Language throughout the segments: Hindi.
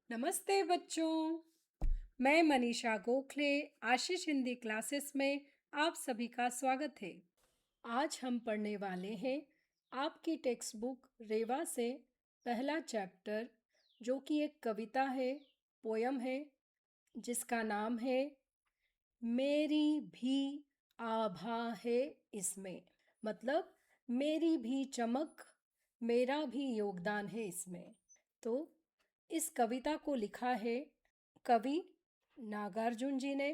नमस्ते बच्चों। मैं मनीषा गोखले आशीष हिंदी क्लासेस में आप सभी का स्वागत है। आज हम पढ़ने वाले हैं आपकी टेक्स्ट बुक रेवा से पहला चैप्टर, जो कि एक कविता है, पोयम है, जिसका नाम है मेरी भी आभा है इसमें। मतलब मेरी भी चमक, मेरा भी योगदान है इसमें। तो इस कविता को लिखा है कवि नागार्जुन जी ने।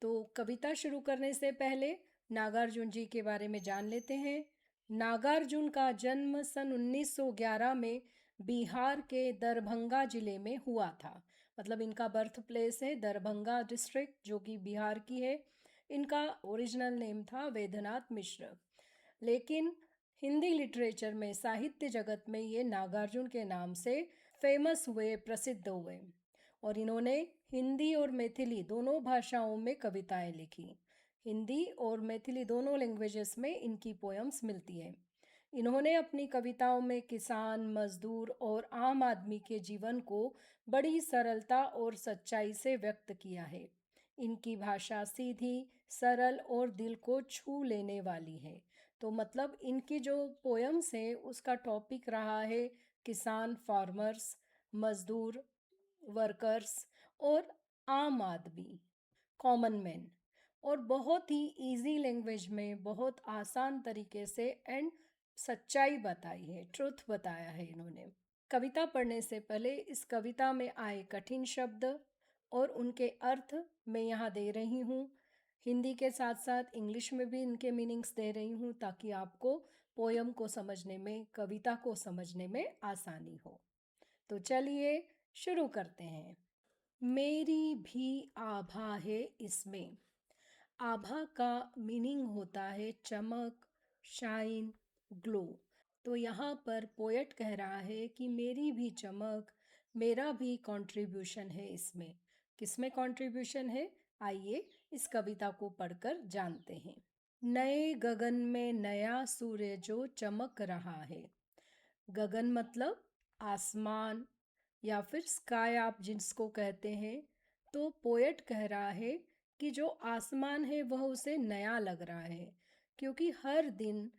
तो कविता शुरू करने से पहले नागार्जुन जी के बारे में जान लेते हैं। नागार्जुन का जन्म सन 1911 में बिहार के दरभंगा जिले में हुआ था। मतलब इनका बर्थ प्लेस है दरभंगा डिस्ट्रिक्ट, जो कि बिहार की है। इनका ओरिजिनल नेम था वेदनाथ मिश्र, लेकिन हिंदी लिटरेचर में, साहित्य जगत में ये नागार्जुन के नाम से फेमस हुए, प्रसिद्ध हुए। और इन्होंने हिंदी और मैथिली दोनों भाषाओं में कविताएं लिखी। हिंदी और मैथिली दोनों लैंग्वेजेस में इनकी पोएम्स मिलती हैं। इन्होंने अपनी कविताओं में किसान, मजदूर और आम आदमी के जीवन को बड़ी सरलता और सच्चाई से व्यक्त किया है। इनकी भाषा सीधी, सरल और दिल को छू लेने वाली है। तो मतलब इनकी जो पोएम्स है उसका टॉपिक रहा है किसान, फार्मर्स, मजदूर, वर्कर्स और आम आदमी, कॉमन मैन। और बहुत ही इजी लैंग्वेज में, बहुत आसान तरीके से एंड सच्चाई बताई है, ट्रुथ बताया है इन्होंने। कविता पढ़ने से पहले इस कविता में आए कठिन शब्द और उनके अर्थ मैं यहाँ दे रही हूँ। हिंदी के साथ साथ इंग्लिश में भी इनके मीनिंग्स दे रही हूँ, ताकि आपको पोयम को समझने में, कविता को समझने में आसानी हो। तो चलिए शुरू करते हैं। मेरी भी आभा है इसमें। आभा का मीनिंग होता है चमक, शाइन, ग्लो। तो यहाँ पर पोएट कह रहा है कि मेरी भी चमक, मेरा भी कंट्रीब्यूशन है इसमें। किसमें कंट्रीब्यूशन है, आइए इस कविता को पढ़कर जानते हैं। नए गगन में नया सूर्य जो चमक रहा है। गगन मतलब आसमान या फिर स्काई आप जिसको कहते हैं। तो पोएट कह रहा है कि जो आसमान है वह उसे नया लग रहा है, क्योंकि हर दिन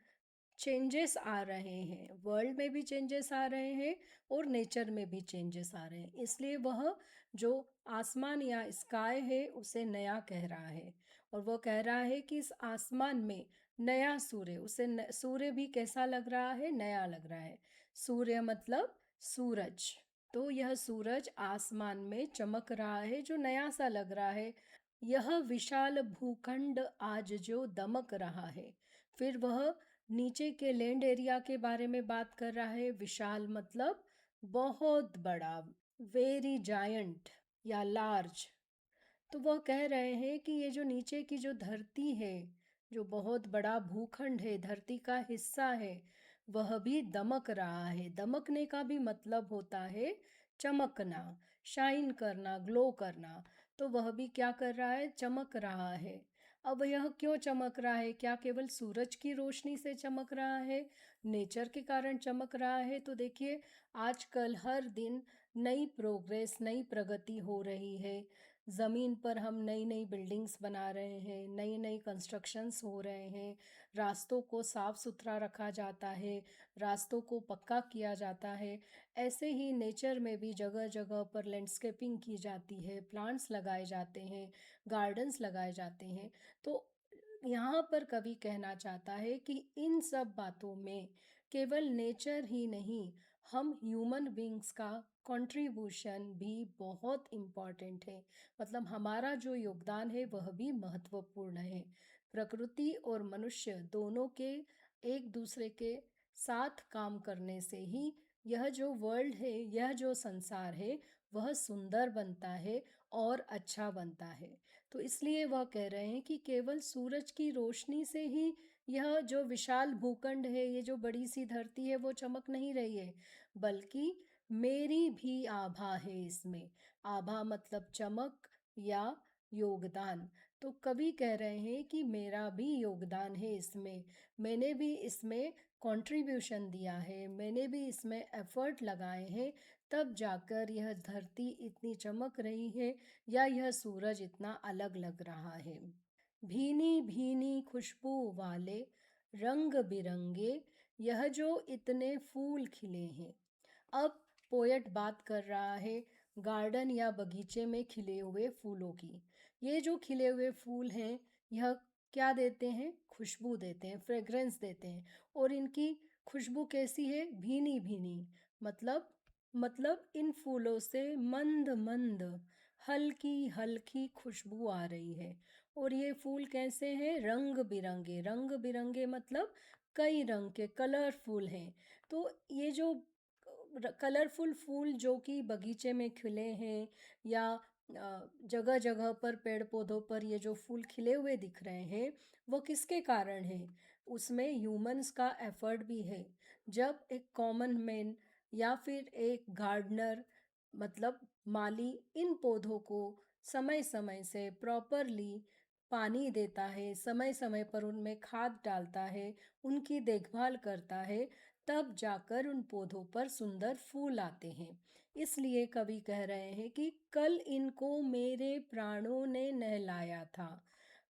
चेंजेस आ रहे हैं, वर्ल्ड में भी चेंजेस आ रहे हैं और नेचर में भी चेंजेस आ रहे हैं। इसलिए वह जो आसमान या स्काई है उसे नया कह रहा है। और वह कह रहा है कि इस आसमान में नया सूर्य, उसे सूर्य भी कैसा लग रहा है, नया लग रहा है। सूर्य मतलब सूरज। तो यह सूरज आसमान में चमक रहा है, जो नया सा लग रहा है। यह विशाल भूखंड आज जो दमक रहा है। फिर वह नीचे के लैंड एरिया के बारे में बात कर रहा है। विशाल मतलब बहुत बड़ा, वेरी जायंट या लार्ज। तो वह कह रहे हैं कि ये जो नीचे की जो धरती है, जो बहुत बड़ा भूखंड है, धरती का हिस्सा है, वह भी दमक रहा है। दमकने का भी मतलब होता है चमकना, शाइन करना, ग्लो करना। तो वह भी क्या कर रहा है, चमक रहा है। अब यह क्यों चमक रहा है, क्या केवल सूरज की रोशनी से चमक रहा है, नेचर के कारण चमक रहा है? तो देखिए, आजकल हर दिन नई प्रोग्रेस, नई प्रगति हो रही है। ज़मीन पर हम नई नई बिल्डिंग्स बना रहे हैं, नई नई कंस्ट्रक्शंस हो रहे हैं, रास्तों को साफ़ सुथरा रखा जाता है, रास्तों को पक्का किया जाता है। ऐसे ही नेचर में भी जगह जगह पर लैंडस्केपिंग की जाती है, प्लांट्स लगाए जाते हैं, गार्डन्स लगाए जाते हैं। तो यहाँ पर कवि कहना चाहता है कि इन सब बातों में केवल नेचर ही नहीं, हम ह्यूमन बींग्स का कंट्रीब्यूशन भी बहुत इम्पॉर्टेंट है। मतलब हमारा जो योगदान है वह भी महत्वपूर्ण है। प्रकृति और मनुष्य दोनों के एक दूसरे के साथ काम करने से ही यह जो वर्ल्ड है, यह जो संसार है, वह सुंदर बनता है और अच्छा बनता है। तो इसलिए वह कह रहे हैं कि केवल सूरज की रोशनी से ही यह जो विशाल भूखंड है, ये जो बड़ी सी धरती है, वो चमक नहीं रही है, बल्कि मेरी भी आभा है इसमें। आभा मतलब चमक या योगदान। तो कवि कह रहे हैं कि मेरा भी योगदान है इसमें, मैंने भी इसमें कंट्रीब्यूशन दिया है, मैंने भी इसमें एफर्ट लगाए हैं, तब जाकर यह धरती इतनी चमक रही है या यह सूरज इतना अलग लग रहा है। भीनी भीनी खुशबू वाले रंग बिरंगे यह जो इतने फूल खिले हैं। अब पोएट बात कर रहा है गार्डन या बगीचे में खिले हुए फूलों की। ये जो खिले हुए फूल हैं, यह क्या देते हैं? खुशबू देते हैं, फ्रेग्रेंस देते हैं। और इनकी खुशबू कैसी है? भीनी भीनी। मतलब इन फूलों से मंद मंद हल्की हल्की खुशबू आ रही है। और ये फूल कैसे हैं? रंग बिरंगे। रंग बिरंगे मतलब कई रंग के, कलरफुल हैं। तो ये जो कलरफुल फूल जो कि बगीचे में खिले हैं या जगह जगह पर पेड़ पौधों पर ये जो फूल खिले हुए दिख रहे हैं, वो किसके कारण है? उसमें ह्यूमंस का एफर्ट भी है। जब एक कॉमन मैन या फिर एक गार्डनर मतलब माली इन पौधों को समय समय से प्रॉपरली पानी देता है, समय समय पर उनमें खाद डालता है, उनकी देखभाल करता है, तब जाकर उन पौधों पर सुंदर फूल आते हैं। इसलिए कवि कह रहे हैं कि कल इनको मेरे प्राणों ने नहलाया था,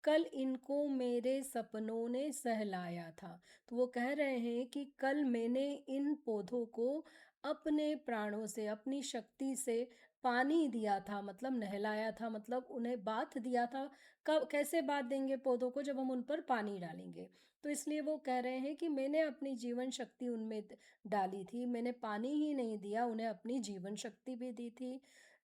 कल इनको मेरे सपनों ने सहलाया था। तो वो कह रहे हैं कि कल मैंने इन पौधों को अपने प्राणों से, अपनी शक्ति से पानी दिया था, मतलब नहलाया था, मतलब उन्हें बाथ दिया था। कब, कैसे बाथ देंगे पौधों को? जब हम उन पर पानी डालेंगे। तो इसलिए वो कह रहे हैं कि मैंने अपनी जीवन शक्ति उनमें डाली थी। मैंने पानी ही नहीं दिया, उन्हें अपनी जीवन शक्ति भी दी थी,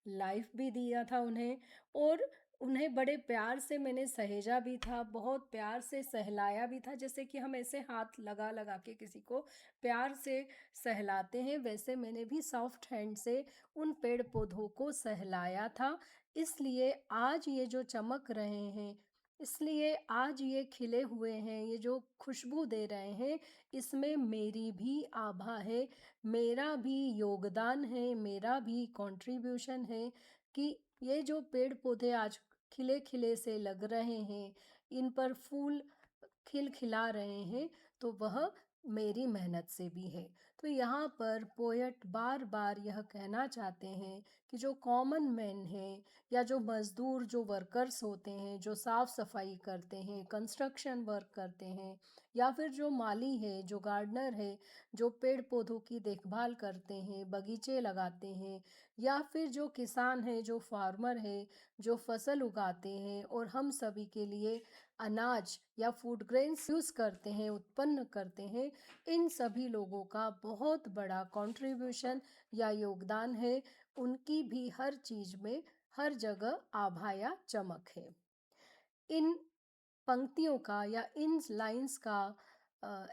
लाइफ भी दिया था उन्हें। और उन्हें बड़े प्यार से मैंने सहेजा भी था, बहुत प्यार से सहलाया भी था। जैसे कि हम ऐसे हाथ लगा लगा के किसी को प्यार से सहलाते हैं, वैसे मैंने भी सॉफ्ट हैंड से उन पेड़ पौधों को सहलाया था। इसलिए आज ये जो चमक रहे हैं, इसलिए आज ये खिले हुए हैं, ये जो खुशबू दे रहे हैं, इसमें मेरी भी आभा है, मेरा भी योगदान है, मेरा भी कंट्रीब्यूशन है कि ये जो पेड़ पौधे आज खिले खिले से लग रहे हैं, इन पर फूल खिलखिला रहे हैं, तो वह मेरी मेहनत से भी है। तो यहाँ पर पोएट बार बार यह कहना चाहते हैं कि जो कॉमन मैन हैं या जो मज़दूर, जो वर्कर्स होते हैं, जो साफ़ सफाई करते हैं, कंस्ट्रक्शन वर्क करते हैं, या फिर जो माली है, जो गार्डनर है, जो पेड़ पौधों की देखभाल करते हैं, बगीचे लगाते हैं, या फिर जो किसान है, जो फार्मर है, जो फसल उगाते हैं और हम सभी के लिए अनाज या फूड ग्रेन्स यूज़ करते हैं, उत्पन्न करते हैं, इन सभी लोगों का बहुत बड़ा कंट्रीब्यूशन या योगदान है। उनकी भी हर चीज़ में, हर जगह आभा या चमक है। इन पंक्तियों का या इन लाइंस का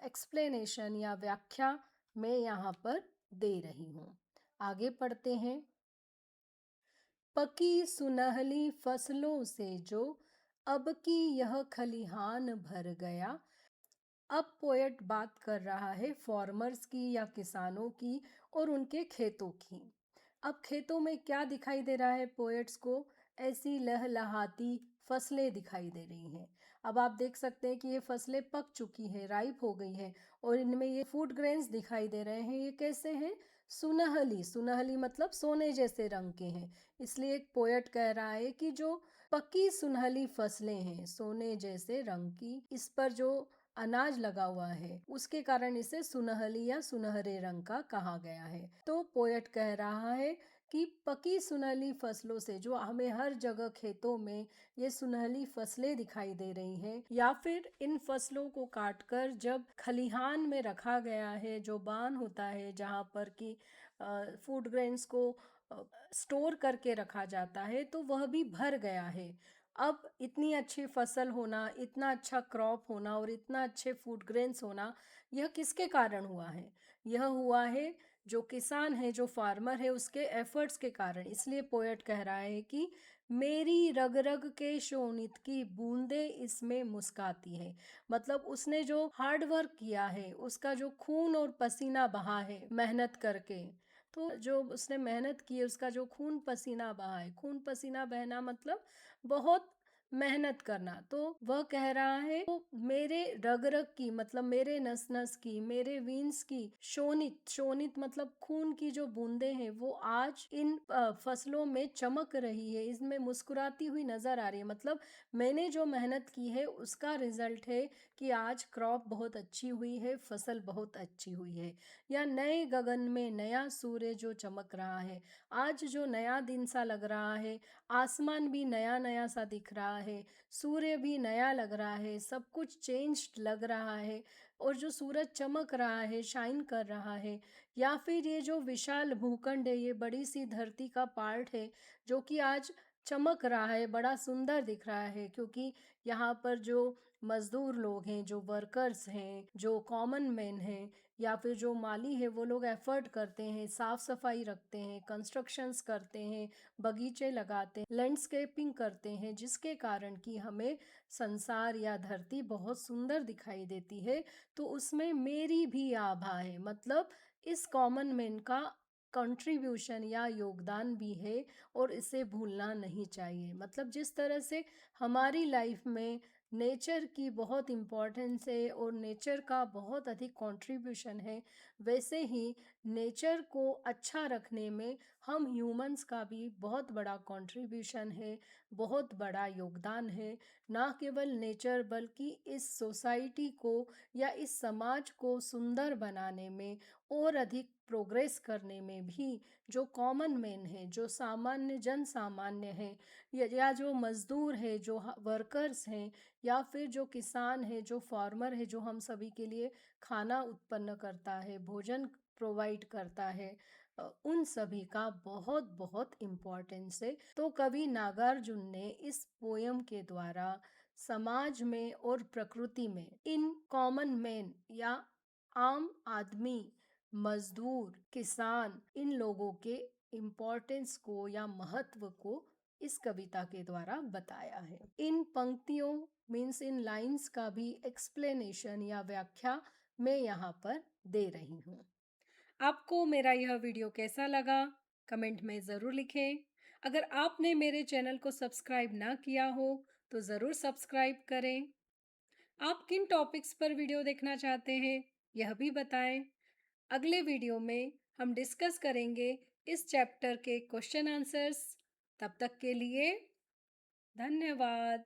एक्सप्लेनेशन या व्याख्या मैं यहाँ पर दे रही हूँ। आगे पढ़ते हैं। पकी सुनहली फसलों से जो अब की यह खलिहान भर गया। अब पोएट बात कर रहा है फार्मर्स की या किसानों की और उनके खेतों की। अब खेतों में क्या दिखाई दे रहा है पोएट्स को? ऐसी लहलहाती फसलें दिखाई दे रही हैं। अब आप देख सकते हैं कि ये फसलें पक चुकी हैं, राइप हो गई हैं, और इनमें ये फूड ग्रेन्स दिखाई दे रहे हैं। ये कैसे हैं? सुनहली। सुनहली मतलब सोने जैसे रंग के हैं। इसलिए एक पोएट कह रहा है कि जो पकी सुनहली फसलें हैं, सोने जैसे रंग की, इस पर जो अनाज लगा हुआ है, उसके कारण इसे सुनहली या सुनहरे रंग का कहा गया है। तो पोएट कह रहा है कि पकी सुनहली फसलों से, जो हमें हर जगह खेतों में ये सुनहली फसलें दिखाई दे रही हैं, या फिर इन फसलों को काटकर जब खलिहान में रखा गया है, जो बान होता है जहाँ पर कि फूड ग्रेन्स को स्टोर करके रखा जाता है, तो वह भी भर गया है। अब इतनी अच्छी फसल होना, इतना अच्छा क्रॉप होना और इतना अच्छे फूड ग्रेन्स होना, यह किसके कारण हुआ है? यह हुआ है जो किसान है, जो फार्मर है, उसके एफर्ट्स के कारण। इसलिए पोएट कह रहा है कि मेरी रग रग के शोणित की बूंदे इसमें मुस्काती है। मतलब उसने जो हार्ड वर्क किया है, उसका जो खून और पसीना बहा है मेहनत करके, तो जो उसने मेहनत की है, उसका जो खून पसीना बहा है, खून पसीना बहना मतलब बहुत मेहनत करना। तो वह कह रहा है तो मेरे रग रग की मतलब मेरे नस नस की, मेरे वीन्स की शोणित, शोणित मतलब खून की जो बूंदें हैं वो आज इन फसलों में चमक रही है, इसमें मुस्कुराती हुई नजर आ रही है। मतलब मैंने जो मेहनत की है उसका रिजल्ट है कि आज क्रॉप बहुत अच्छी हुई है, फसल बहुत अच्छी हुई है। या नए गगन में नया सूर्य जो चमक रहा है, आज जो नया दिन सा लग रहा है, आसमान भी नया नया सा दिख रहा है, सूर्य भी नया लग रहा है, सब कुछ चेंज लग रहा है। और जो सूरज चमक रहा है, शाइन कर रहा है, या फिर ये जो विशाल भूखंड है, ये बड़ी सी धरती का पार्ट है जो कि आज चमक रहा है, बड़ा सुंदर दिख रहा है, क्योंकि यहाँ पर जो मजदूर लोग हैं, जो वर्कर्स हैं, जो कॉमन मैन हैं, या फिर जो माली है, वो लोग एफर्ट करते हैं, साफ सफाई रखते हैं, कंस्ट्रक्शंस करते हैं, बगीचे लगाते हैं, लैंडस्केपिंग करते हैं, जिसके कारण कि हमें संसार या धरती बहुत सुंदर दिखाई देती है। तो उसमें मेरी भी आभा है, मतलब इस कॉमन मैन का कंट्रीब्यूशन या योगदान भी है, और इसे भूलना नहीं चाहिए। मतलब जिस तरह से हमारी लाइफ में नेचर की बहुत इम्पोर्टेंस है और नेचर का बहुत अधिक कंट्रीब्यूशन है, वैसे ही नेचर को अच्छा रखने में हम ह्यूमंस का भी बहुत बड़ा कंट्रीब्यूशन है, बहुत बड़ा योगदान है। ना केवल नेचर बल्कि इस सोसाइटी को या इस समाज को सुंदर बनाने में और अधिक प्रोग्रेस करने में भी जो कॉमन मैन है, जो सामान्य जन सामान्य है, या जो मजदूर है, जो वर्कर्स हैं, या फिर जो किसान है, जो फार्मर है, जो हम सभी के लिए खाना उत्पन्न करता है, भोजन प्रोवाइड करता है, उन सभी का बहुत बहुत इम्पोर्टेंस है। तो कवि नागार्जुन ने इस पोयम के द्वारा समाज में और प्रकृति में इन कॉमन मैन या आम आदमी, मजदूर, किसान, इन लोगों के इम्पोर्टेंस को या महत्व को इस कविता के द्वारा बताया है। इन पंक्तियों मीन्स इन लाइंस का भी एक्सप्लेनेशन या व्याख्या मैं यहाँ पर दे रही हूँ। आपको मेरा यह वीडियो कैसा लगा, कमेंट में ज़रूर लिखें। अगर आपने मेरे चैनल को सब्सक्राइब ना किया हो तो ज़रूर सब्सक्राइब करें। आप किन टॉपिक्स पर वीडियो देखना चाहते हैं यह भी बताएं। अगले वीडियो में हम डिस्कस करेंगे इस चैप्टर के क्वेश्चन आंसर्स। तब तक के लिए धन्यवाद।